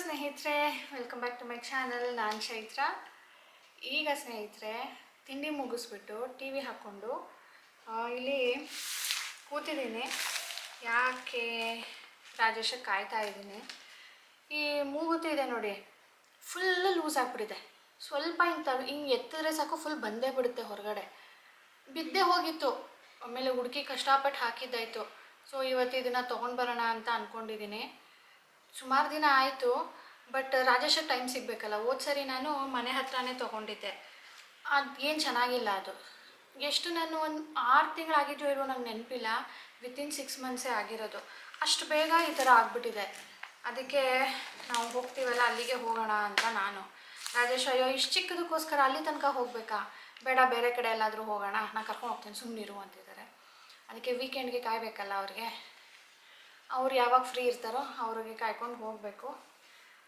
ಸ್ನೇಹಿತರೆ, welcome back to my channel. ನಾನು ಚೈತ್ರ. ಈಗ ಸ್ನೇಹಿತರೆ ತಿಂಡಿ ಮುಗಿಸ್ಬಿಟ್ಟು ಟಿ ವಿ ಹಾಕ್ಕೊಂಡು ಇಲ್ಲಿ ಕೂತಿದ್ದೀನಿ. ಯಾಕೆ ರಾಜೇಶ ಕಾಯ್ತಾ ಇದ್ದೀನಿ. ಈ ಮೂಗುತ್ತಿದೆ ನೋಡಿ, ಫುಲ್ಲು ಲೂಸ್ ಆಗಿಬಿಟ್ಟಿದೆ. ಸ್ವಲ್ಪ ಹಿಂಗೆ ಎತ್ತಿದ್ರೆ ಸಾಕು ಫುಲ್ ಬಂದೇ ಬಿಡುತ್ತೆ ಹೊರಗಡೆ. ಬಿದ್ದೇ ಹೋಗಿತ್ತು. ಆಮೇಲೆ ಹುಡುಕಿ ಕಷ್ಟಪಟ್ಟು ಹಾಕಿದ್ದಾಯಿತು. ಸೊ ಇವತ್ತು ಇದನ್ನು ತೊಗೊಂಡು ಬರೋಣ ಅಂತ ಅಂದ್ಕೊಂಡಿದ್ದೀನಿ. ಸುಮಾರು ದಿನ ಆಯಿತು, ಬಟ್ ರಾಜೇಶಕ್ಕೆ ಟೈಮ್ ಸಿಗಬೇಕಲ್ಲ. ಹೋದ ಸರಿ ನಾನು ಮನೆ ಹತ್ರನೇ ತೊಗೊಂಡಿದ್ದೆ. ಅದು ಏನು ಚೆನ್ನಾಗಿಲ್ಲ. ಅದು ಎಷ್ಟು ನಾನು ಒಂದು 6 ತಿಂಗಳಾಗಿದ್ದು ಇರೋ ನಂಗೆ ನೆನಪಿಲ್ಲ. ವಿತಿನ್ 6 ಮಂತ್ಸೇ ಆಗಿರೋದು. ಅಷ್ಟು ಬೇಗ ಈ ಥರ ಆಗಿಬಿಟ್ಟಿದೆ. ಅದಕ್ಕೆ ನಾವು ಹೋಗ್ತೀವಲ್ಲ ಅಲ್ಲಿಗೆ ಹೋಗೋಣ ಅಂತ ನಾನು. ರಾಜೇಶ್ ಅಯ್ಯೋ ಇಷ್ಟು ಚಿಕ್ಕದಕ್ಕೋಸ್ಕರ ಅಲ್ಲಿ ತನಕ ಹೋಗಬೇಕಾ, ಬೇಡ ಬೇರೆ ಕಡೆ ಎಲ್ಲಾದರೂ ಹೋಗೋಣ, ನಾನು ಕರ್ಕೊಂಡು ಹೋಗ್ತೀನಿ ಸುಮ್ಮನಿರು ಅಂತಿದ್ದಾರೆ. ಅದಕ್ಕೆ ವೀಕೆಂಡ್ಗೆ ಕಾಯಬೇಕಲ್ಲ ಅವ್ರಿಗೆ. ಅವ್ರು ಯಾವಾಗ ಫ್ರೀ ಇರ್ತಾರೋ ಅವ್ರಿಗೆ ಕಾಯ್ಕೊಂಡು ಹೋಗಬೇಕು.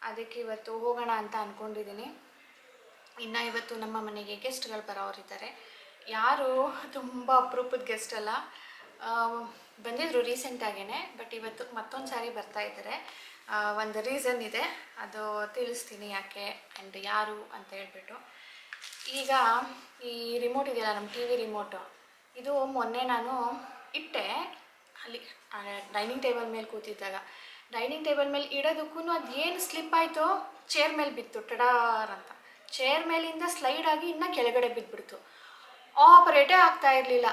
ಅದಕ್ಕೆ ಇವತ್ತು ಹೋಗೋಣ ಅಂತ ಅಂದ್ಕೊಂಡಿದ್ದೀನಿ. ಇನ್ನು ಇವತ್ತು ನಮ್ಮ ಮನೆಗೆ ಗೆಸ್ಟ್ಗಳು ಬರೋರಿದ್ದಾರೆ. ಯಾರು ತುಂಬ ಅಪರೂಪದ ಗೆಸ್ಟ್ ಅಲ್ಲ, ಬಂದಿದ್ದರು ರೀಸೆಂಟಾಗೇ. ಬಟ್ ಇವತ್ತು ಮತ್ತೊಂದು ಸಾರಿ ಬರ್ತಾಯಿದ್ದಾರೆ. ಒಂದು ರೀಸನ್ ಇದೆ, ಅದು ತಿಳಿಸ್ತೀನಿ ಯಾಕೆ ಆ್ಯಂಡ್ ಯಾರು ಅಂತ ಹೇಳ್ಬಿಟ್ಟು. ಈಗ ಈ ರಿಮೋಟ್ ಇದೆಯಲ್ಲ, ನಮ್ಮ ಟಿ ವಿ ರಿಮೋಟು, ಇದು ಮೊನ್ನೆ ನಾನು ಇಟ್ಟೆ ಅಲ್ಲಿ ಡೈನಿಂಗ್ ಟೇಬಲ್ ಮೇಲೆ ಕೂತಿದ್ದಾಗ. ಡೈನಿಂಗ್ ಟೇಬಲ್ ಮೇಲೆ ಇಡೋದಕ್ಕೂ ಅದು ಏನು ಸ್ಲಿಪ್ ಆಯಿತು, ಚೇರ್ ಮೇಲೆ ಬಿತ್ತು ಟಡಾರ್ ಅಂತ. ಚೇರ್ ಮೇಲಿಂದ ಸ್ಲೈಡ್ ಆಗಿ ಇನ್ನೂ ಕೆಳಗಡೆ ಬಿದ್ದುಬಿಡ್ತು. ಆಪರೇಟೇ ಆಗ್ತಾ ಇರಲಿಲ್ಲ.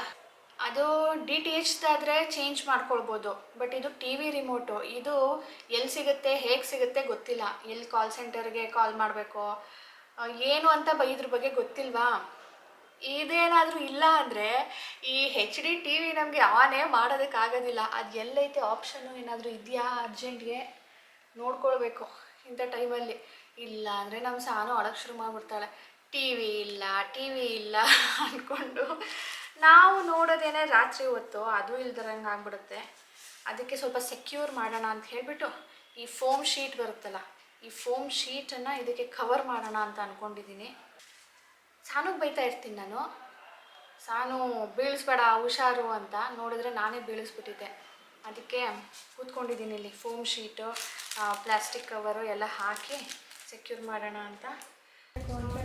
ಅದು DTH ದಾದರೆ ಚೇಂಜ್ ಮಾಡ್ಕೊಳ್ಬೋದು, ಬಟ್ ಇದು ಟಿ ವಿ ರಿಮೋಟು. ಇದು ಎಲ್ಲಿ ಸಿಗುತ್ತೆ, ಹೇಗೆ ಸಿಗುತ್ತೆ ಗೊತ್ತಿಲ್ಲ. ಎಲ್ಲಿ ಕಾಲ್ ಸೆಂಟರ್ಗೆ ಕಾಲ್ ಮಾಡಬೇಕು ಏನು ಅಂತ ಇದ್ರ ಬಗ್ಗೆ ಗೊತ್ತಿಲ್ವಾ. ಇದೇನಾದರೂ ಇಲ್ಲ ಅಂದರೆ ಈ HD TV ನಮಗೆ ಆನೇ ಮಾಡೋದಕ್ಕಾಗೋದಿಲ್ಲ. ಅದು ಎಲ್ಲೈತೆ ಆಪ್ಷನ್ನು ಏನಾದರೂ ಇದೆಯಾ ಅರ್ಜೆಂಟ್ಗೆ ನೋಡ್ಕೊಳ್ಬೇಕು ಇಂಥ ಟೈಮಲ್ಲಿ. ಇಲ್ಲ ಅಂದರೆ ನಮ್ಮ ಸಾನು ಅಳಕ್ಕೆ ಶುರು ಮಾಡಿಬಿಡ್ತಾಳೆ. ಟಿ ವಿ ಇಲ್ಲ ಅಂದ್ಕೊಂಡು. ನಾವು ನೋಡೋದೇನೆ ರಾತ್ರಿ ಹೊತ್ತು, ಅದು ಇಲ್ದಿರಂಗೆ ಆಗ್ಬಿಡುತ್ತೆ. ಅದಕ್ಕೆ ಸ್ವಲ್ಪ ಸೆಕ್ಯೂರ್ ಮಾಡೋಣ ಅಂತ ಹೇಳಿಬಿಟ್ಟು ಈ ಫೋಮ್ ಶೀಟ್ ಬರುತ್ತಲ್ಲ, ಈ ಫೋಮ್ ಶೀಟನ್ನು ಇದಕ್ಕೆ ಕವರ್ ಮಾಡೋಣ ಅಂತ ಅಂದ್ಕೊಂಡಿದ್ದೀನಿ. ಸಾನುಗೆ ಬೈತಾ ಇರ್ತೀನಿ ನಾನು, ಸಾನು ಬೀಳಿಸ್ಬೇಡ ಹುಷಾರು ಅಂತ. ನೋಡಿದ್ರೆ ನಾನೇ ಬೀಳಿಸ್ಬಿಟ್ಟಿದ್ದೆ. ಅದಕ್ಕೆ ಕೂತ್ಕೊಂಡಿದ್ದೀನಿ ಇಲ್ಲಿ ಫೋಮ್ ಶೀಟು, ಪ್ಲಾಸ್ಟಿಕ್ ಕವರು ಎಲ್ಲ ಹಾಕಿ ಸೆಕ್ಯೂರ್ ಮಾಡೋಣ ಅಂತ.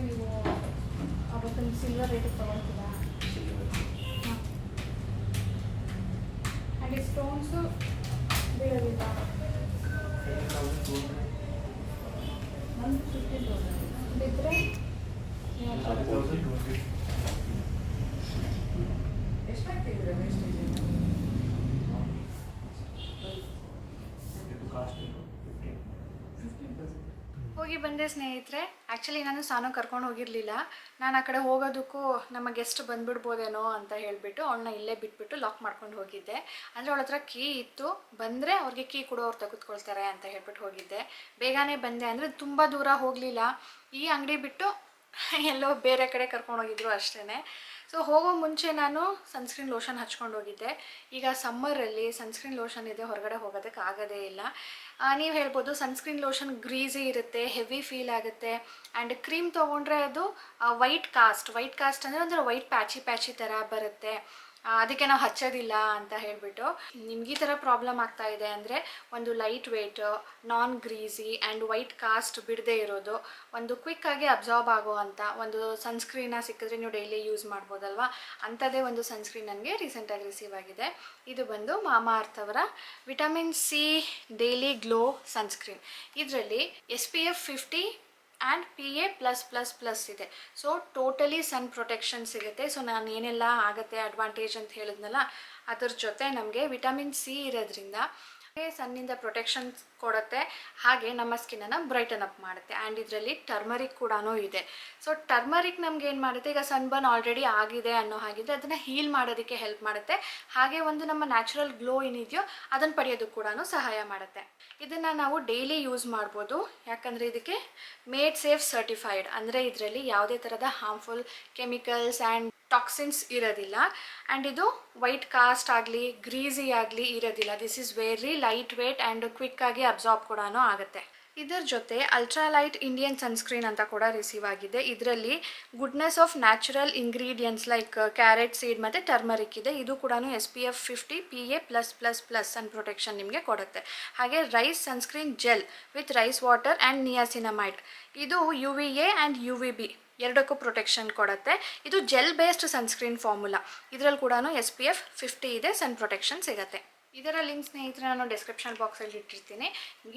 ನೀವು ಅವತ್ತೊಂದು ಸಿಲ್ವರ್ ರೇಟಿಗೆ ತೊಗೊಳ್ತೀರಾ? ಆ್ಯಂಡ್ ಈ ಸ್ಟೋನ್ಸು ಬೀಳೋದಿಲ್ಲ. ಬಿದ್ದರೆ ಹೋಗಿ ಬಂದೆ ಸ್ನೇಹಿತರೆ. ಆ್ಯಕ್ಚುಲಿ ನಾನು ಸಾನು ಕರ್ಕೊಂಡು ಹೋಗಿರಲಿಲ್ಲ. ನಾನು ಆ ಕಡೆ ಹೋಗೋದಕ್ಕೂ ನಮ್ಮ ಗೆಸ್ಟ್ ಬಂದುಬಿಡ್ಬೋದೇನೋ ಅಂತ ಹೇಳಿಬಿಟ್ಟು ಅವಳನ್ನ ಇಲ್ಲೇ ಬಿಟ್ಬಿಟ್ಟು ಲಾಕ್ ಮಾಡ್ಕೊಂಡು ಹೋಗಿದ್ದೆ. ಅಂದರೆ ಅವಳ ಹತ್ರ ಕೀ ಇತ್ತು, ಬಂದರೆ ಅವ್ರಿಗೆ ಕೀ ಕೊಡೋರು ತೆಗೆದುಕೊಳ್ತಾರೆ ಅಂತ ಹೇಳ್ಬಿಟ್ಟು ಹೋಗಿದ್ದೆ. ಬೇಗನೆ ಬಂದೆ, ಅಂದರೆ ತುಂಬ ದೂರ ಹೋಗಲಿಲ್ಲ. ಈ ಅಂಗಡಿ ಬಿಟ್ಟು ಎಲ್ಲೋ ಬೇರೆ ಕಡೆ ಕರ್ಕೊಂಡೋಗಿದ್ರು ಅಷ್ಟೇ. ಸೊ ಹೋಗೋ ಮುಂಚೆ ನಾನು ಸನ್ಸ್ಕ್ರೀನ್ ಲೋಷನ್ ಹಚ್ಕೊಂಡು ಹೋಗಿದ್ದೆ. ಈಗ ಸಮ್ಮರಲ್ಲಿ ಸನ್ಸ್ಕ್ರೀನ್ ಲೋಷನ್ ಇದೆ, ಹೊರಗಡೆ ಹೋಗೋದಕ್ಕೆ ಆಗೋದೇ ಇಲ್ಲ. ನೀವು ಹೇಳ್ಬೋದು ಸನ್ಸ್ಕ್ರೀನ್ ಲೋಷನ್ ಗ್ರೀಸಿ ಇರುತ್ತೆ, ಹೆವಿ ಫೀಲ್ ಆಗುತ್ತೆ. ಆ್ಯಂಡ್ ಕ್ರೀಮ್ ತೊಗೊಂಡ್ರೆ ಅದು ವೈಟ್ ಕಾಸ್ಟ್ ಅಂದರೆ ಒಂಥರ ವೈಟ್ ಪ್ಯಾಚಿ ಥರ ಬರುತ್ತೆ. ಅದಕ್ಕೆ ನಾವು ಹಚ್ಚೋದಿಲ್ಲ ಅಂತ ಹೇಳಿಬಿಟ್ಟು. ನಿಮ್ಗೆ ಈ ಥರ ಪ್ರಾಬ್ಲಮ್ ಆಗ್ತಾ ಇದೆ ಅಂದರೆ ಒಂದು light weight, non greasy and white cost ಬಿಡದೇ ಇರೋದು, ಒಂದು ಕ್ವಿಕ್ಕಾಗಿ ಅಬ್ಸಾರ್ಬ್ ಆಗೋ ಅಂತ ಒಂದು ಸನ್ಸ್ಕ್ರೀನ ಸಿಕ್ಕಿದ್ರೆ ನೀವು ಡೈಲಿ ಯೂಸ್ ಮಾಡ್ಬೋದಲ್ವಾ. ಅಂಥದ್ದೇ ಒಂದು ಸನ್ಸ್ಕ್ರೀನ್ ನನಗೆ ರೀಸೆಂಟಾಗಿ ರಿಸೀವ್ ಆಗಿದೆ. ಇದು ಬಂದು ಮಾಮಾಅರ್ತ್ ಅವರ vitamin C daily glow sunscreen. ಇದರಲ್ಲಿ SPF 50 ಆ್ಯಂಡ್ PA+++ ಇದೆ. ಸೊ ಟೋಟಲಿ ಸನ್ ಪ್ರೊಟೆಕ್ಷನ್ ಸಿಗುತ್ತೆ. ಸೊ ನಾನು ಏನೆಲ್ಲ ಆಗುತ್ತೆ ಅಡ್ವಾಂಟೇಜ್ ಅಂತ ಹೇಳಿದ್ನಲ್ಲ, ಅದ್ರ ಜೊತೆ ನಮಗೆ ವಿಟಮಿನ್ C ಇರೋದ್ರಿಂದ ಸನ್ನಿಂದ ಪ್ರೊಟೆಕ್ಷನ್ ಕೊಡುತ್ತೆ, ಹಾಗೆ ನಮ್ಮ ಸ್ಕಿನ್ನನ್ನು ಬ್ರೈಟನ್ ಅಪ್ ಮಾಡುತ್ತೆ. ಆ್ಯಂಡ್ ಇದರಲ್ಲಿ ಟರ್ಮರಿಕ್ ಕೂಡ ಇದೆ. ಸೊ ಟರ್ಮರಿಕ್ ನಮ್ಗೆ ಏನು ಮಾಡುತ್ತೆ, ಈಗ ಸನ್ಬರ್ನ್ ಆಲ್ರೆಡಿ ಆಗಿದೆ ಅನ್ನೋ ಹಾಗಿದೆ, ಅದನ್ನು ಹೀಲ್ ಮಾಡೋದಕ್ಕೆ ಹೆಲ್ಪ್ ಮಾಡುತ್ತೆ. ಹಾಗೆ ಒಂದು ನಮ್ಮ ನ್ಯಾಚುರಲ್ ಗ್ಲೋ ಏನಿದೆಯೋ ಅದನ್ನು ಪಡೆಯೋದಕ್ಕೆ ಕೂಡ ಸಹಾಯ ಮಾಡುತ್ತೆ. ಇದನ್ನು ನಾವು ಡೈಲಿ ಯೂಸ್ ಮಾಡ್ಬೋದು, ಯಾಕಂದರೆ ಇದಕ್ಕೆ ಮೇಡ್ ಸೇಫ್ ಸರ್ಟಿಫೈಡ್. ಅಂದರೆ ಇದರಲ್ಲಿ ಯಾವುದೇ ಥರದ ಹಾರ್ಮ್ಫುಲ್ ಕೆಮಿಕಲ್ಸ್ ಆ್ಯಂಡ್ ಟಾಕ್ಸಿನ್ಸ್ ಇರೋದಿಲ್ಲ. ಆ್ಯಂಡ್ ಇದು ವೈಟ್ ಕಾಸ್ಟ್ ಆಗಲಿ ಗ್ರೀಸಿ ಆಗಲಿ ಇರೋದಿಲ್ಲ. This is very lightweight and ಕ್ವಿಕ್ಕಾಗಿ ಅಬ್ಸಾರ್ಬ್ ಕೂಡ ಆಗುತ್ತೆ. ಇದರ ಜೊತೆ ಅಲ್ಟ್ರಾಲೈಟ್ ಇಂಡಿಯನ್ ಸನ್ಸ್ಕ್ರೀನ್ ಅಂತ ಕೂಡ ರಿಸೀವ್ ಆಗಿದೆ. ಇದರಲ್ಲಿ goodness of natural ingredients like carrot seed ಮತ್ತು ಟರ್ಮರಿಕ್ ಇದೆ. ಇದು ಕೂಡ SPF 50 PA+++ ಸನ್ ಪ್ರೊಟೆಕ್ಷನ್ ನಿಮಗೆ ಕೊಡುತ್ತೆ. ಹಾಗೆ rice sunscreen gel with rice water and niacinamide, ಇದು UVA ಆ್ಯಂಡ್ UVB ಎರಡಕ್ಕೂ ಪ್ರೊಟೆಕ್ಷನ್ ಕೊಡುತ್ತೆ. ಇದು ಜೆಲ್ ಬೇಸ್ಡ್ ಸನ್ಸ್ಕ್ರೀನ್ ಫಾರ್ಮುಲಾ. ಇದರಲ್ಲಿ ಕೂಡ SPF 50 ಇದೆ, ಸನ್ ಪ್ರೊಟೆಕ್ಷನ್ ಸಿಗುತ್ತೆ. ಇದರ ಲಿಂಕ್ ಸ್ನೇಹಿತರೆ ನಾನು ಡಿಸ್ಕ್ರಿಪ್ಷನ್ ಬಾಕ್ಸಲ್ಲಿ ಇಟ್ಟಿರ್ತೀನಿ,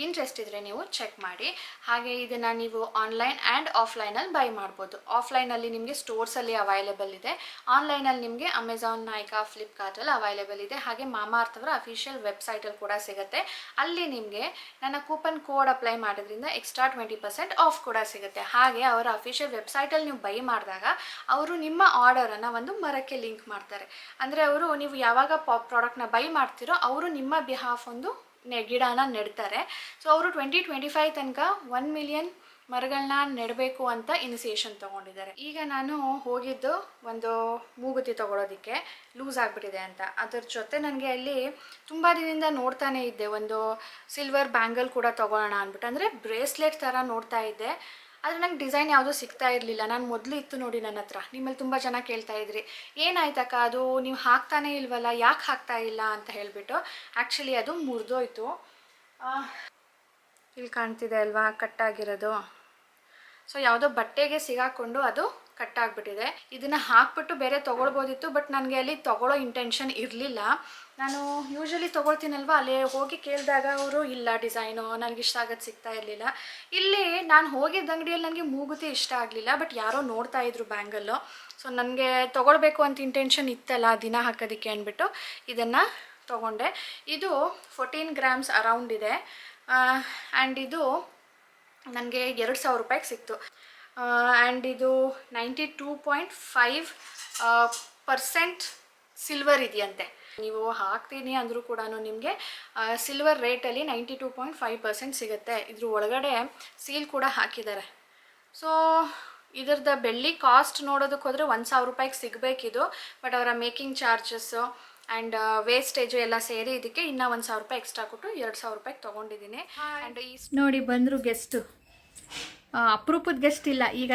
ಇಂಟ್ರೆಸ್ಟ್ ಇದ್ದರೆ ನೀವು ಚೆಕ್ ಮಾಡಿ. ಹಾಗೆ ಇದನ್ನು ನೀವು ಆನ್ಲೈನ್ ಆ್ಯಂಡ್ ಆಫ್ಲೈನಲ್ಲಿ ಬೈ ಮಾಡ್ಬೋದು. ಆಫ್ಲೈನಲ್ಲಿ ನಿಮಗೆ ಸ್ಟೋರ್ಸಲ್ಲಿ ಅವೈಲೇಬಲ್ ಇದೆ, ಆನ್ಲೈನಲ್ಲಿ ನಿಮಗೆ ಅಮೆಝಾನ್, ನೈಕಾ, ಫ್ಲಿಪ್ಕಾರ್ಟಲ್ಲಿ ಅವೈಲೇಬಲ್ ಇದೆ. ಹಾಗೆ ಮಾಮಾಅರ್ತ್ ಅವರ ಅಫಿಷಿಯಲ್ ವೆಬ್ಸೈಟಲ್ಲಿ ಕೂಡ ಸಿಗುತ್ತೆ. ಅಲ್ಲಿ ನಿಮಗೆ ನನ್ನ ಕೂಪನ್ ಕೋಡ್ ಅಪ್ಲೈ ಮಾಡೋದ್ರಿಂದ ಎಕ್ಸ್ಟ್ರಾ 20% ಆಫ್ ಕೂಡ ಸಿಗುತ್ತೆ. ಹಾಗೆ ಅವರ ಅಫಿಷಿಯಲ್ ವೆಬ್ಸೈಟಲ್ಲಿ ನೀವು ಬೈ ಮಾಡಿದಾಗ ಅವರು ನಿಮ್ಮ ಆರ್ಡರನ್ನು ಒಂದು ಮರಕ್ಕೆ ಲಿಂಕ್ ಮಾಡ್ತಾರೆ. ಅಂದರೆ ಅವರು ನೀವು ಯಾವಾಗ ಪ್ರಾಡಕ್ಟ್ನ ಬೈ ಮಾಡ್ತಿರೋ ಅವರು ನಿಮ್ಮ ಬಿಹಾಫ್ ಒಂದು ಗಿಡನ ನೆಡ್ತಾರೆ. ಸೊ ಅವರು 2025 ತನಕ 1 ಮಿಲಿಯನ್ ಮರಗಳನ್ನ ನೆಡಬೇಕು ಅಂತ ಇನಿಸಿಯೇಷನ್ ತೊಗೊಂಡಿದ್ದಾರೆ. ಈಗ ನಾನು ಹೋಗಿದ್ದು ಒಂದು ಮೂಗುತಿ ತೊಗೊಳೋದಕ್ಕೆ, ಲೂಸ್ ಆಗಿಬಿಟ್ಟಿದೆ ಅಂತ. ಅದರ ಜೊತೆ ನನಗೆ ಅಲ್ಲಿ ತುಂಬ ದಿನದಿಂದ ನೋಡ್ತಾನೆ ಇದ್ದೆ, ಒಂದು ಸಿಲ್ವರ್ ಬ್ಯಾಂಗಲ್ ಕೂಡ ತೊಗೊಳ್ಳೋಣ ಅಂದ್ಬಿಟ್ಟು, ಅಂದರೆ ಬ್ರೇಸ್ಲೆಟ್ ಥರ ನೋಡ್ತಾ ಇದ್ದೆ. ಆದರೆ ನಂಗೆ ಡಿಸೈನ್ ಯಾವುದೂ ಸಿಗ್ತಾ ಇರಲಿಲ್ಲ. ನಾನು ಮೊದಲು ಇತ್ತು ನೋಡಿ ನನ್ನ ಹತ್ರ, ನಿಮ್ಮಲ್ಲಿ ತುಂಬ ಜನ ಕೇಳ್ತಾ ಇದ್ರಿ ಏನಾಯ್ತಕ್ಕ ಅದು ನೀವು ಹಾಕ್ತಾನೇ ಇಲ್ವಲ್ಲ, ಯಾಕೆ ಹಾಕ್ತಾ ಇಲ್ಲ ಅಂತ ಹೇಳಿಬಿಟ್ಟು. ಆ್ಯಕ್ಚುಲಿ ಅದು ಮುರಿದೋಯ್ತು. ಇಲ್ಲಿ ಕಾಣ್ತಿದೆ ಅಲ್ವಾ ಕಟ್ಟಾಗಿರೋದು. ಸೊ ಯಾವುದೋ ಬಟ್ಟೆಗೆ ಸಿಗಾಕೊಂಡು ಅದು ಕಟ್ಟಾಗ್ಬಿಟ್ಟಿದೆ. ಇದನ್ನು ಹಾಕ್ಬಿಟ್ಟು ಬೇರೆ ತೊಗೊಳ್ಬೋದಿತ್ತು, ಬಟ್ ನನಗೆ ಅಲ್ಲಿ ತೊಗೊಳ್ಳೋ ಇಂಟೆನ್ಷನ್ ಇರಲಿಲ್ಲ. ನಾನು ಯೂಶ್ವಲಿ ತೊಗೊಳ್ತೀನಲ್ವ, ಅಲ್ಲಿ ಹೋಗಿ ಕೇಳಿದಾಗ ಅವರು ಇಲ್ಲ ಡಿಸೈನು ನನಗೆ ಇಷ್ಟ ಆಗೋದು ಸಿಗ್ತಾ ಇರಲಿಲ್ಲ. ಇಲ್ಲಿ ನಾನು ಹೋಗಿದ್ದ ಅಂಗಡಿಯಲ್ಲಿ ನನಗೆ ಮೂಗುತಿ ಇಷ್ಟ ಆಗಲಿಲ್ಲ, ಬಟ್ ಯಾರೋ ನೋಡ್ತಾ ಇದ್ರು ಬ್ಯಾಂಗಲ್ಲು. ಸೊ ನನಗೆ ತೊಗೊಳ್ಬೇಕು ಅಂತ ಇಂಟೆನ್ಷನ್ ಇತ್ತಲ್ಲ ದಿನ ಹಾಕೋದಕ್ಕೆ ಅಂದ್ಬಿಟ್ಟು ಇದನ್ನು ತೊಗೊಂಡೆ. ಇದು 14 ಗ್ರಾಮ್ಸ್ ಅರೌಂಡ್ ಇದೆ ಆ್ಯಂಡ್ ಇದು ನನಗೆ 2,000 ರೂಪಾಯಿಗೆ ಸಿಕ್ತು. ಆ್ಯಂಡ್ ಇದು 92.5% ಸಿಲ್ವರ್ ಇದೆಯಂತೆ. ನೀವು ಹಾಕ್ತೀನಿ ಅಂದರೂ ಕೂಡ ನಿಮಗೆ ಸಿಲ್ವರ್ ರೇಟಲ್ಲಿ 92.5% ಸಿಗುತ್ತೆ. ಇದ್ರ ಒಳಗಡೆ ಸೀಲ್ ಕೂಡ ಹಾಕಿದ್ದಾರೆ. ಸೊ ಇದರದ ಬೆಳ್ಳಿ ಕಾಸ್ಟ್ ನೋಡೋದಕ್ಕೆ ಹೋದರೆ 1,000 ರೂಪಾಯಿಗೆ ಸಿಗಬೇಕಿದು, ಬಟ್ ಅವರ ಮೇಕಿಂಗ್ ಚಾರ್ಜಸ್ಸು ಆ್ಯಂಡ್ ವೇಸ್ಟೇಜು ಎಲ್ಲ ಸೇರಿ ಇದಕ್ಕೆ ಇನ್ನೂ 1,000 ರೂಪಾಯಿ ಎಕ್ಸ್ಟ್ರಾ ಕೊಟ್ಟು 2,000 ರೂಪಾಯಿಗೆ ತೊಗೊಂಡಿದ್ದೀನಿ. ಆ್ಯಂಡ್ ಈ ನೋಡಿ ಬಂದರು ಗೆಸ್ಟು, ಅಪರೂಪದ ಗೆಸ್ಟ್ ಇಲ್ಲ, ಈಗ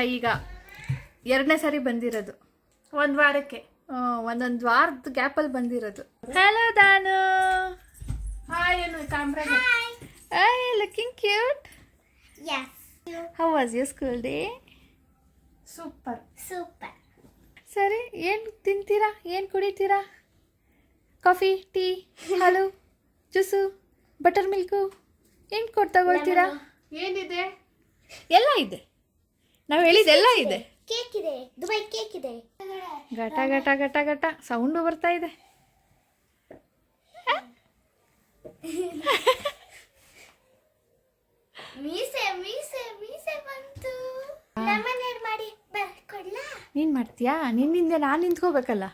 2ನೇ ಸಾರಿ ಬಂದಿರೋದು, ಒಂದು ವಾರಕ್ಕೆ ಒಂದೊಂದು ವಾರದ ಗ್ಯಾಪಲ್ಲಿ ಬಂದಿರೋದು. ಹಲೋ ದಾನು, ಹಾಯ್ ಏನು ಕ್ಯಾಮ್ರಾಗೆ. Hi, looking cute. How was your school day? Super. ಸರಿ, ಏನು ತಿಂತೀರಾ, ಏನು ಕುಡಿತೀರಾ? ಕಾಫಿ, ಟೀ, ಹಾಲು, ಜ್ಯೂಸು, ಬಟರ್ ಮಿಲ್ಕು, ಏನು ತಗೊಳ್ತೀರಾ? ಏನಿದೆ? ಎಲ್ಲ ಇದೆ, ನಾವು ಹೇಳಿದ್ದೆಲ್ಲ ಇದೆ. ಕೇಕ್ ಇದೆ, ದುಬೈ ಕೇಕ್ ಇದೆ. ಗಟ ಗಟ ಗಟ ಗಟ ಸೌಂಡು ಬರ್ತಾ ಇದೆ. ಮೀಸೆ ಮೀಸೆ ಮೀಸೆ ಬಂತು. ಲೆಮನೇಡ್ ಮಾಡಿ ಕೊಡ್ಲಾ? ನೀನು ಮಾಡ್ತೀಯಾ? ನಿನ್ನಿಂದ ನಾನು ನಿಂತ್ಕೋಬೇಕಲ್ಲ.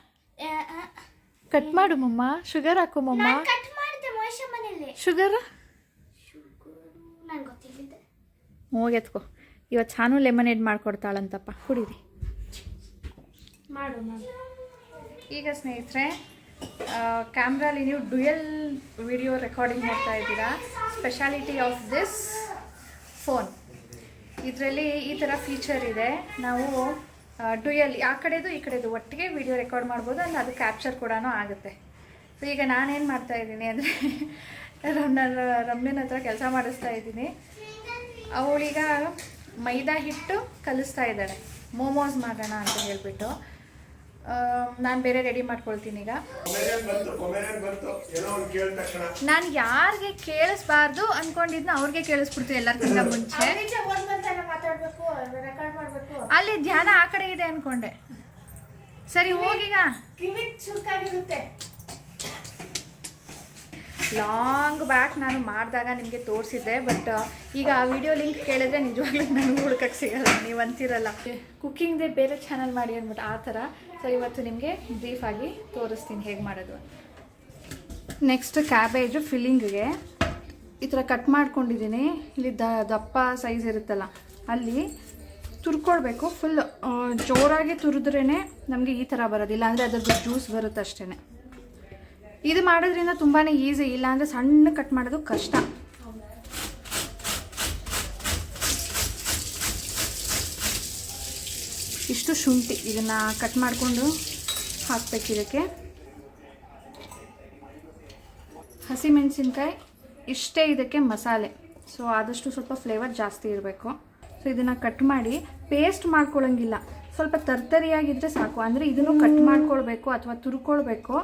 ಕಟ್ ಮಾಡು ಮಮ್ಮ, ಶುಗರ್ ಹಾಕು ಮಮ್ಮ. ಕಟ್ ಮಾಡಿದೆ ಮೋಶ ಮನೆಯಲ್ಲಿ. ಶುಗರ್ ನಂಗೆ ಗೊತ್ತಿಲ್ಲ. ಹೋಗೆತ್ಕೋ, ಇವತ್ತು ಸಾನು ಲೆಮನೇಡ್ ಮಾಡಿಕೊಡ್ತಾಳಂತಪ್ಪ, ಕುಡೀರಿ. ಮಾಡು. ಈಗ ಸ್ನೇಹಿತರೆ, ಕ್ಯಾಮ್ರಲ್ಲಿ ನೀವು ಡ್ಯುಯಲ್ ವಿಡಿಯೋ ರೆಕಾರ್ಡಿಂಗ್ ಮಾಡ್ತಾ ಇದ್ದೀರಾ. ಸ್ಪೆಷಾಲಿಟಿ ಆಫ್ ದಿಸ್ ಫೋನ್, ಇದರಲ್ಲಿ ಈ ಥರ ಫೀಚರ್ ಇದೆ. ನಾವು ಡ್ಯುಯಲ್ ಆ ಕಡೆದು ಈ ಕಡೆದು ಒಟ್ಟಿಗೆ ವಿಡಿಯೋ ರೆಕಾರ್ಡ್ ಮಾಡ್ಬೋದು, ಅಂದರೆ ಅದು ಕ್ಯಾಪ್ಚರ್ ಕೂಡ ಆಗುತ್ತೆ. ಸೊ ಈಗ ನಾನೇನು ಮಾಡ್ತಾಯಿದ್ದೀನಿ ಅಂದರೆ ರಮ್ಯನ ಹತ್ರ ಕೆಲಸ ಮಾಡಿಸ್ತಾ ಇದ್ದೀನಿ. ಅವಳೀಗ ಮೈದಾ ಹಿಟ್ಟು ಕಲಿಸ್ತಾ ಇದ್ದಾಳೆ, ಮೋಮೋಸ್ ಮಾಡೋಣ ಅಂತ ಹೇಳಿಬಿಟ್ಟು. ನಾನು ಬೇರೆ ರೆಡಿ ಮಾಡ್ಕೊಳ್ತೀನಿ. ಈಗ ನಾನು ಯಾರಿಗೆ ಕೇಳಿಸ್ಬಾರ್ದು ಅಂದ್ಕೊಂಡಿದ್ನ ಅವ್ರಿಗೆ ಕೇಳಿಸ್ಬಿಡ್ತೀವಿ ಎಲ್ಲರಿಗಿಂತ ಮುಂಚೆ. ಅಲ್ಲಿ ಧ್ಯಾನ ಆ ಕಡೆ ಇದೆ ಅಂದ್ಕೊಂಡೆ. ಸರಿ ಹೋಗೀಗ. ಲಾಂಗ್ ಬ್ಯಾಕ್ ನಾನು ಮಾಡಿದಾಗ ನಿಮಗೆ ತೋರಿಸಿದ್ದೆ, ಬಟ್ ಈಗ ಆ ವಿಡಿಯೋ ಲಿಂಕ್ ಕೇಳಿದ್ರೆ ನಿಜವಾಗ್ಲೂ ನನಗೆ ಹುಡುಕಕ್ಕೆ ಸಿಗಲ್ಲ, ನೀವು ಅಂತಿರಲ್ಲ ಕುಕ್ಕಿಂಗ್ದೇ ಬೇರೆ ಚಾನಲ್ ಮಾಡಿ ಅಂದ್ಬಿಟ್ಟು ಆ ಥರ. ಸೊ ಇವತ್ತು ನಿಮಗೆ ಬ್ರೀಫಾಗಿ ತೋರಿಸ್ತೀನಿ ಹೇಗೆ ಮಾಡೋದು. ನೆಕ್ಸ್ಟ್ ಕ್ಯಾಬೇಜು ಫಿಲ್ಲಿಂಗ್ಗೆ ಈ ಥರ ಕಟ್ ಮಾಡ್ಕೊಂಡಿದ್ದೀನಿ. ಇಲ್ಲಿ ದಪ್ಪ ಸೈಜ್ ಇರುತ್ತಲ್ಲ ಅಲ್ಲಿ ತುರ್ಕೊಳ್ಬೇಕು. ಫುಲ್ ಜೋರಾಗಿ ತುರಿದ್ರೇ ನಮಗೆ ಈ ಥರ ಬರೋದಿಲ್ಲ, ಅಂದರೆ ಅದರದ್ದು ಜ್ಯೂಸ್ ಬರುತ್ತೆ ಅಷ್ಟೇ. ಇದು ಮಾಡೋದ್ರಿಂದ ತುಂಬಾ ಈಸಿ, ಇಲ್ಲ ಅಂದರೆ ಸಣ್ಣ ಕಟ್ ಮಾಡೋದು ಕಷ್ಟ. ಇಷ್ಟು ಶುಂಠಿ, ಇದನ್ನು ಕಟ್ ಮಾಡಿಕೊಂಡು ಹಾಕಬೇಕು ಇದಕ್ಕೆ. ಹಸಿಮೆಣಸಿನ್ಕಾಯಿ ಇಷ್ಟೇ ಇದಕ್ಕೆ ಮಸಾಲೆ. ಸೊ ಆದಷ್ಟು ಸ್ವಲ್ಪ ಫ್ಲೇವರ್ ಜಾಸ್ತಿ ಇರಬೇಕು. ಸೊ ಇದನ್ನು ಕಟ್ ಮಾಡಿ ಪೇಸ್ಟ್ ಮಾಡ್ಕೊಳ್ಳೋಂಗಿಲ್ಲ, ಸ್ವಲ್ಪ ತರ್ತರಿಯಾಗಿದ್ದರೆ ಸಾಕು. ಅಂದರೆ ಇದನ್ನು ಕಟ್ ಮಾಡ್ಕೊಳ್ಬೇಕು ಅಥವಾ ತುರ್ಕೊಳ್ಬೇಕು.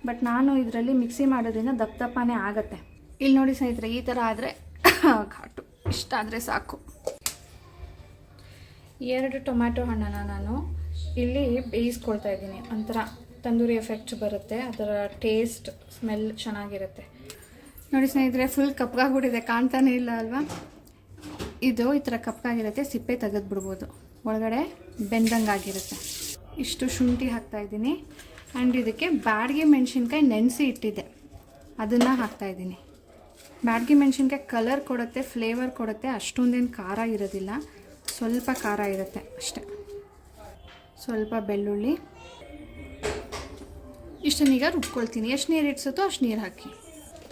ಬಟ್ ನಾನು ಇದರಲ್ಲಿ ಮಿಕ್ಸಿ ಮಾಡೋದ್ರಿಂದ ದಪ್ಪ ದಪ್ಪನೇ ಆಗುತ್ತೆ. ಇಲ್ಲಿ ನೋಡಿ ಸ್ನೇಹಿತರೆ, ಈ ಥರ ಆದರೆ ಘಾಟು, ಇಷ್ಟ ಆದರೆ ಸಾಕು. 2 ಟೊಮ್ಯಾಟೊ ಹಣ್ಣನ್ನು ನಾನು ಇಲ್ಲಿ ಬೇಯಿಸ್ಕೊಳ್ತಾ ಇದ್ದೀನಿ. ಒಂಥರ ತಂದೂರಿ ಎಫೆಕ್ಟ್ ಬರುತ್ತೆ, ಅದರ ಟೇಸ್ಟ್ ಸ್ಮೆಲ್ ಚೆನ್ನಾಗಿರುತ್ತೆ. ನೋಡಿ ಸ್ನೇಹಿತರೆ, ಫುಲ್ ಕಪ್ಗಾಗ್ಬಿಟ್ಟಿದೆ, ಕಾಣ್ತಾನೆ ಇಲ್ಲ ಅಲ್ವಾ? ಇದು ಈ ಥರ ಕಪ್ಗಾಗಿರುತ್ತೆ, ಸಿಪ್ಪೆ ತೆಗೆದುಬಿಡ್ಬೋದು, ಒಳಗಡೆ ಬೆಂದಂಗಾಗಿರುತ್ತೆ. ಇಷ್ಟು ಶುಂಠಿ ಹಾಕ್ತಾಯಿದ್ದೀನಿ. ಆ್ಯಂಡ್ ಇದಕ್ಕೆ ಬ್ಯಾಡಗಿ ಮೆಣಸಿನ್ಕಾಯಿ ನೆನೆಸಿ ಇಟ್ಟಿದ್ದೆ, ಅದನ್ನು ಹಾಕ್ತಾಯಿದ್ದೀನಿ. ಬ್ಯಾಡಗಿ ಮೆಣಸಿನ್ಕಾಯಿ ಕಲರ್ ಕೊಡುತ್ತೆ, ಫ್ಲೇವರ್ ಕೊಡುತ್ತೆ, ಅಷ್ಟೊಂದೇನು ಖಾರ ಇರೋದಿಲ್ಲ, ಸ್ವಲ್ಪ ಖಾರ ಇರುತ್ತೆ ಅಷ್ಟೆ. ಸ್ವಲ್ಪ ಬೆಳ್ಳುಳ್ಳಿ, ಇಷ್ಟನ್ನೀಗ ರುಬ್ಕೊಳ್ತೀನಿ. ಎಷ್ಟು ನೀರು ಇಡ್ಸುತ್ತೋ ಅಷ್ಟು ನೀರು ಹಾಕಿ.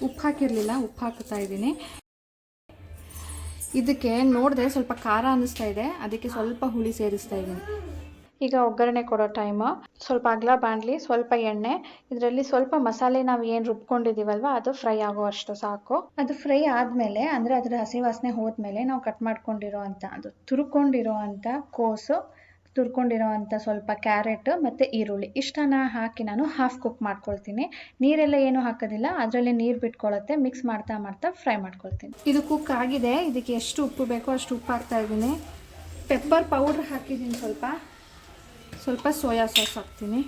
ಉಪ್ಪು ಹಾಕಿರಲಿಲ್ಲ, ಉಪ್ಪು ಹಾಕ್ತಾ ಇದ್ದೀನಿ. ಇದಕ್ಕೆ ನೋಡಿದ್ರೆ ಸ್ವಲ್ಪ ಖಾರ ಅನ್ನಿಸ್ತಾ ಇದೆ, ಅದಕ್ಕೆ ಸ್ವಲ್ಪ ಹುಳಿ ಸೇರಿಸ್ತಾ ಇದ್ದೀನಿ. ಈಗ ಒಗ್ಗರಣೆ ಕೊಡೋ ಟೈಮು. ಸ್ವಲ್ಪ ಅಗಲ ಬಾಣಲಿ, ಸ್ವಲ್ಪ ಎಣ್ಣೆ, ಇದರಲ್ಲಿ ಸ್ವಲ್ಪ ಮಸಾಲೆ ನಾವು ಏನು ರುಬ್ಕೊಂಡಿದ್ದೀವಲ್ವ ಅದು ಫ್ರೈ ಆಗೋ ಅಷ್ಟು ಸಾಕು. ಅದು ಫ್ರೈ ಆದಮೇಲೆ, ಅಂದರೆ ಅದರ ಹಸಿ ವಾಸನೆ ಹೋದ್ಮೇಲೆ, ನಾವು ಕಟ್ ಮಾಡ್ಕೊಂಡಿರೋ ಅಂಥ, ಅದು ತುರ್ಕೊಂಡಿರೋ ಅಂಥ ಕೋಸು, ತುರ್ಕೊಂಡಿರೋ ಅಂಥ ಸ್ವಲ್ಪ ಕ್ಯಾರೆಟ್ ಮತ್ತು ಈರುಳ್ಳಿ ಇಷ್ಟನ್ನು ಹಾಕಿ ನಾನು ಹಾಫ್ ಕುಕ್ ಮಾಡ್ಕೊಳ್ತೀನಿ. ನೀರೆಲ್ಲ ಏನೂ ಹಾಕೋದಿಲ್ಲ, ಅದರಲ್ಲೇ ನೀರು ಬಿಟ್ಕೊಳ್ಳುತ್ತೆ. ಮಿಕ್ಸ್ ಮಾಡ್ತಾ ಮಾಡ್ತಾ ಫ್ರೈ ಮಾಡ್ಕೊಳ್ತೀನಿ. ಇದು ಕುಕ್ ಆಗಿದೆ. ಇದಕ್ಕೆ ಎಷ್ಟು ಉಪ್ಪು ಬೇಕೋ ಅಷ್ಟು ಉಪ್ಪು ಹಾಕ್ತಾ ಇದ್ದೀನಿ. ಪೆಪ್ಪರ್ ಪೌಡ್ರ್ ಹಾಕಿದ್ದೀನಿ, ಸ್ವಲ್ಪ ಸೋಯಾ ಸಾಸ್ ಹಾಕ್ತೀನಿ.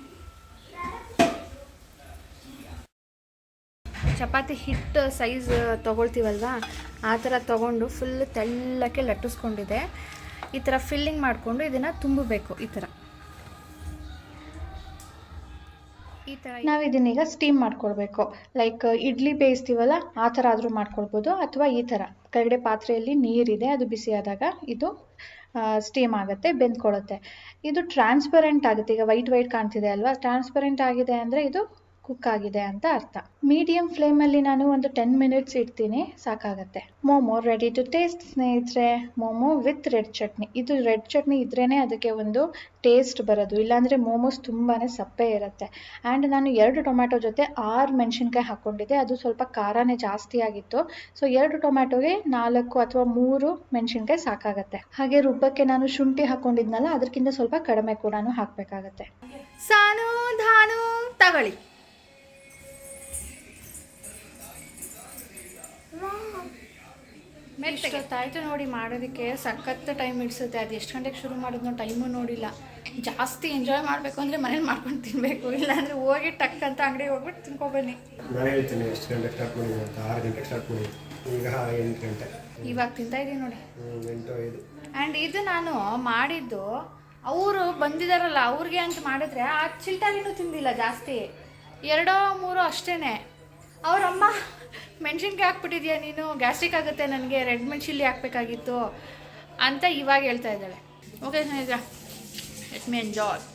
ಚಪಾತಿ ಹಿಟ್ಟು ಸೈಜ್ ತೊಗೊಳ್ತೀವಲ್ವ, ಆ ಥರ ತೊಗೊಂಡು ಫುಲ್ ತೆಳ್ಳಕ್ಕೆ ಲಟ್ಟಿಸ್ಕೊಂಡಿದೆ. ಈ ಥರ ಫಿಲ್ಲಿಂಗ್ ಮಾಡಿಕೊಂಡು ಇದನ್ನು ತುಂಬಬೇಕು. ಈ ಥರ ನಾವು ಇದನ್ನೀಗ ಸ್ಟೀಮ್ ಮಾಡ್ಕೊಳ್ಬೇಕು. ಲೈಕ್ ಇಡ್ಲಿ ಬೇಯಿಸ್ತೀವಲ್ಲ ಆ ಥರ ಆದರೂ ಮಾಡ್ಕೊಳ್ಬೋದು, ಅಥವಾ ಈ ಥರ ಕೆಳಗಡೆ ಪಾತ್ರೆಯಲ್ಲಿ ನೀರಿದೆ, ಅದು ಬಿಸಿ ಆದಾಗ ಇದು ಸ್ಟೀಮ್ ಆಗುತ್ತೆ, ಬೆಂದ್ಕೊಳ್ಳುತ್ತೆ. ಇದು ಟ್ರಾನ್ಸ್ಪರೆಂಟ್ ಆಗುತ್ತೆ. ಈಗ ವೈಟ್ ಕಾಣ್ತಿದೆ ಅಲ್ವಾ, ಟ್ರಾನ್ಸ್ಪರೆಂಟ್ ಆಗಿದೆ ಅಂದರೆ ಇದು ಕುಕ್ ಆಗಿದೆ ಅಂತ ಅರ್ಥ. ಮೀಡಿಯಂ ಫ್ಲೇಮಲ್ಲಿ ನಾನು ಒಂದು 10 ಮಿನಿಟ್ಸ್ ಇಡ್ತೀನಿ, ಸಾಕಾಗತ್ತೆ. ಮೊಮೋ ರೆಡಿ ಟು ಟೇಸ್ಟ್ ಸ್ನೇಹಿತರೆ. ಮೊಮೋ ವಿತ್ ರೆಡ್ ಚಟ್ನಿ. ಇದು ರೆಡ್ ಚಟ್ನಿ ಇದ್ರೇ ಅದಕ್ಕೆ ಒಂದು ಟೇಸ್ಟ್ ಬರೋದು, ಇಲ್ಲಾಂದರೆ ಮೋಮೋಸ್ ತುಂಬಾ ಸಪ್ಪೆ ಇರುತ್ತೆ. ಆ್ಯಂಡ್ ನಾನು 2 ಟೊಮ್ಯಾಟೊ ಜೊತೆ 6 ಮೆಣಸಿನ್ಕಾಯಿ ಹಾಕ್ಕೊಂಡಿದ್ದೆ, ಅದು ಸ್ವಲ್ಪ ಖಾರನೇ ಜಾಸ್ತಿ ಆಗಿತ್ತು. ಸೊ 2 ಟೊಮ್ಯಾಟೊಗೆ 4 ಅಥವಾ 3 ಮೆಣಸಿನ್ಕಾಯಿ ಸಾಕಾಗತ್ತೆ. ಹಾಗೆ ರುಬ್ಬಕ್ಕೆ ನಾನು ಶುಂಠಿ ಹಾಕ್ಕೊಂಡಿದ್ನಲ್ಲ, ಅದಕ್ಕಿಂತ ಸ್ವಲ್ಪ ಕಡಿಮೆ ಕೂಡ ಹಾಕಬೇಕಾಗತ್ತೆ. ಸಾನು ಧಾನು ತಗೊಳ್ಳಿ. ಮೆತ್ತಗೊತ್ತಾಯ್ತು ನೋಡಿ ಮಾಡೋದಕ್ಕೆ. ಸಖತ್ತು ಟೈಮ್ ಇಡ್ಸುತ್ತೆ. ಅದು ಎಷ್ಟು ಗಂಟೆಗೆ ಶುರು ಮಾಡಿದ್ನೋ ಟೈಮು ನೋಡಿಲ್ಲ. ಜಾಸ್ತಿ ಎಂಜಾಯ್ ಮಾಡಬೇಕು ಅಂದರೆ ಮನೇಲಿ ಮಾಡ್ಕೊಂಡು ತಿನ್ನಬೇಕು, ಇಲ್ಲಾಂದರೆ ಹೋಗಿ ಟಕ್ ಅಂತ ಅಂಗಡಿಗೆ ಹೋಗ್ಬಿಟ್ಟು ತಿನ್ಕೊಬನ್ನಿ. ನಾನು ಹೇಳ್ತೀನಿ ಎಷ್ಟು ಗಂಟೆಗೆ ಸ್ಟಾರ್ಟ್ ಮಾಡಿ ಅಂತ. 6 ಗಂಟೆಗೆ ಸ್ಟಾರ್ಟ್ ಮಾಡಿ, ಈಗ 8 ಗಂಟೆ. ಇವಾಗ ತಿಂತಾ ಇದ್ದೀನಿ ನೋಡಿ. 8:05. ಆ್ಯಂಡ್ ಇದು ನಾನು ಮಾಡಿದ್ದು ಅವರು ಬಂದಿದ್ದಾರಲ್ಲ ಅವ್ರಿಗೆ ಅಂತ ಮಾಡಿದ್ರೆ ಆ ಚಿಲ್ಟಾಗಿನೂ ತಿಂದಿಲ್ಲ ಜಾಸ್ತಿ, 2-3 ಅಷ್ಟೇ. ಅವರಮ್ಮ ಮೆಣಸಿನ್ಕಾಯಿ ಹಾಕ್ಬಿಟ್ಟಿದ್ಯಾ ನೀನು, ಗ್ಯಾಸ್ಟ್ರಿಕ್ ಆಗುತ್ತೆ ನನಗೆ, ರೆಡ್ ಮೆಣಸಿನ್ಲಿ ಹಾಕಬೇಕಾಗಿತ್ತು ಅಂತ ಇವಾಗ ಹೇಳ್ತಾ ಇದ್ದಾಳೆ. ಓಕೆ ಸ್ನೇಹಿತರೆ, ಲೆಟ್ ಮಿ ಎಂಜಾಯ್.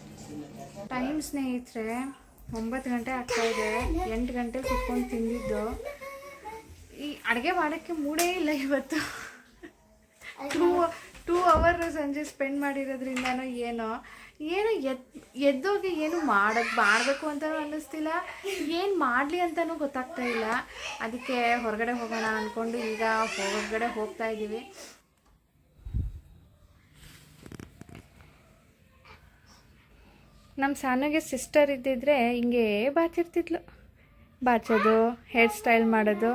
ಟೈಮ್ ಸ್ನೇಹಿತರೆ 9 ಗಂಟೆ ಆಗ್ತಾಯಿದೆ. 8 ಗಂಟೆಗೆ ಕುತ್ಕೊಂಡು ತಿಂದಿದ್ದು. ಈ ಅಡುಗೆ ಮಾಡೋಕ್ಕೆ ಮೂಡೇ ಇಲ್ಲ ಇವತ್ತು. 2 ಅವರ್ ಸಂಜೆ ಸ್ಪೆಂಡ್ ಮಾಡಿರೋದ್ರಿಂದನೋ ಏನೋ ಎದ್ದೋಗಿ ಏನು ಮಾಡಬೇಕು ಅಂತಲೂ ಅನ್ನಿಸ್ತಿಲ್ಲ, ಏನು ಮಾಡಲಿ ಅಂತಲೂ ಗೊತ್ತಾಗ್ತಾ ಇಲ್ಲ. ಅದಕ್ಕೆ ಹೊರಗಡೆ ಹೋಗೋಣ ಅಂದ್ಕೊಂಡು ಈಗ ಹೊರಗಡೆ ಹೋಗ್ತಾ ಇದ್ದೀವಿ. ನಮ್ಮ ಸಾನುಗೆ ಸಿಸ್ಟರ್ ಇದ್ದಿದ್ರೆ ಹಿಂಗೆ ಬಾಚಿರ್ತಿದ್ಲು. ಬಾಚೋದು, ಹೇರ್ ಸ್ಟೈಲ್ ಮಾಡೋದು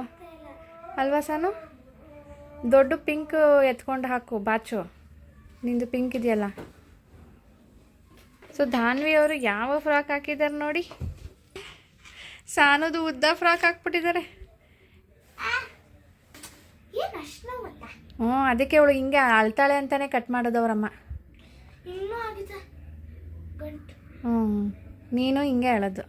ಅಲ್ವಾ ಸಾನು? ದೊಡ್ಡ ಪಿಂಕ್ ಎತ್ಕೊಂಡು ಹಾಕು, ಬಾಚು. ನಿಂದು ಪಿಂಕ್ ಇದೆಯಲ್ಲ. ಸೊ ಧಾನ್ವಿ ಅವರು ಯಾವ ಫ್ರಾಕ್ ಹಾಕಿದ್ದಾರೆ ನೋಡಿ, ಸಾನುದು ಉದ್ದ ಫ್ರಾಕ್ ಹಾಕ್ಬಿಟ್ಟಿದ್ದಾರೆ. ಅದಕ್ಕೆ ಅವಳು ಹಿಂಗೆ ಅಳ್ತಾಳೆ ಅಂತಾನೆ ಕಟ್ ಮಾಡೋದು ಅವರಮ್ಮ. ನೀನು ಹಿಂಗೆ ಹೇಳೋದು.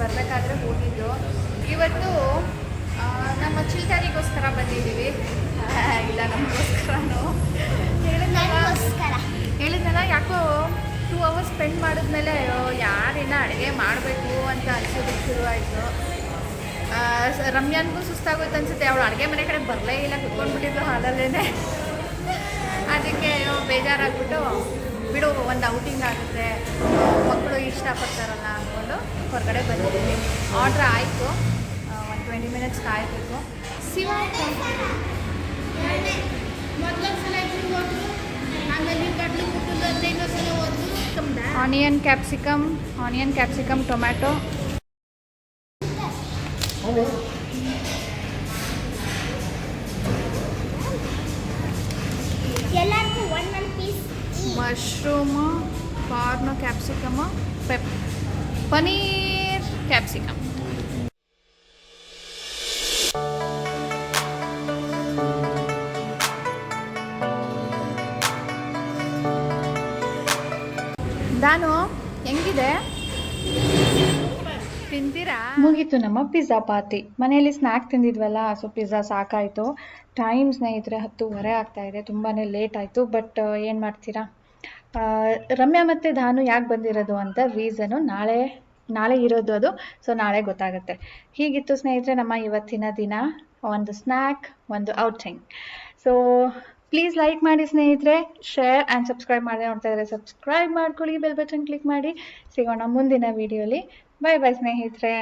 ಬರಬೇಕಾದ್ರೆ ಹೋಗಿದ್ದು. ಇವತ್ತು ನಮ್ಮ ಚಿಲ್ಟರಿಗೋಸ್ಕರ ಬಂದಿದ್ದೀವಿ. ಇಲ್ಲ ನಮಗೋಸ್ಕರನೂ ಹೇಳಿದ್ನಲ್ಲ, ಯಾಕೋ 2 ಅವರ್ಸ್ ಸ್ಪೆಂಡ್ ಮಾಡಿದ್ಮೇಲೆ ಯಾರಿನ್ನ ಅಡುಗೆ ಮಾಡಬೇಕು ಅಂತ ಅನಿಸೋದಕ್ಕೆ ಶುರುವಾಯಿತು. ರಮ್ಯಾನ್ಗೂ ಸುಸ್ತಾಗೋಯ್ತು ಅನಿಸುತ್ತೆ. ಅವಳು ಅಡುಗೆ ಮನೆ ಕಡೆ ಬರಲೇ ಇಲ್ಲ, ಕುತ್ಕೊಂಡ್ಬಿಟ್ಟಿದ್ದು ಹಾಲಲ್ಲೇ. ಅದಕ್ಕೆ ಬೇಜಾರಾಗ್ಬಿಟ್ಟು ಬಿಡು, ಒಂದು ಔಟಿಂಗ್ ಆಗುತ್ತೆ, ಮಕ್ಕಳು ಇಷ್ಟಪಡ್ತಾರಲ್ಲ ಅಂದ್ಕೊಂಡು ಹೊರಗಡೆ ಬಂದಿದ್ದೀವಿ. ಆರ್ಡ್ರ್ ಆಯಿತು, ಒಂದು 20 ಮಿನಿಟ್ಸ್ ಕಾಯಬೇಕು. ಶಿವ ಆನಿಯನ್ ಕ್ಯಾಪ್ಸಿಕಮ್ ಟೊಮ್ಯಾಟೊ. ಎಲ್ಲರಿಗೂ ಒಂದೊಂದು piece. Mushroom, corn, capsicum, paneer capsicum. ನಾನು ಹೆಂಗಿದೆ ತಿಂತೀರಾ? ಮುಗೀತು ನಮ್ಮ ಪಿಜ್ಜಾ ಪಾರ್ಟಿ. ಮನೆಯಲ್ಲಿ ಸ್ನ್ಯಾಕ್ ತಿಂದಿದ್ವಲ್ಲ, ಸೊ ಪಿಜ್ಜಾ ಸಾಕಾಯಿತು. ಟೈಮ್ ಸ್ನೇಹಿತರೆ 10:30 ಆಗ್ತಾಯಿದೆ, ತುಂಬಾ ಲೇಟ್ ಆಯಿತು. ಬಟ್ ಏನು ಮಾಡ್ತೀರಾ, ರಮ್ಯಾ ಮತ್ತು ಧಾನು ಯಾಕೆ ಬಂದಿರೋದು ಅಂತ ರೀಸನು ನಾಳೆ ಇರೋದು ಅದು. ಸೊ ನಾಳೆ ಗೊತ್ತಾಗುತ್ತೆ. ಹೀಗಿತ್ತು ಸ್ನೇಹಿತರೆ ನಮ್ಮ ಇವತ್ತಿನ ದಿನ. ಒಂದು ಸ್ನ್ಯಾಕ್, ಒಂದು ಔಟಿಂಗ್. ಸೊ ಪ್ಲೀಸ್ ಲೈಕ್ ಮಾಡಿ ಸ್ನೇಹಿತರೆ, ಶೇರ್ ಆ್ಯಂಡ್ ಸಬ್ಸ್ಕ್ರೈಬ್ ಮಾಡಿ ನೋಡ್ತಾ ಇದ್ದಾರೆ ಸಬ್ಸ್ಕ್ರೈಬ್ ಮಾಡ್ಕೊಳ್ಳಿ, ಬೆಲ್ ಬಟನ್ ಕ್ಲಿಕ್ ಮಾಡಿ. ಸಿಗೋಣ ಮುಂದಿನ ವಿಡಿಯೋಲಿ. ಬಾಯ್ ಬಾಯ್ ಸ್ನೇಹಿತರೆ.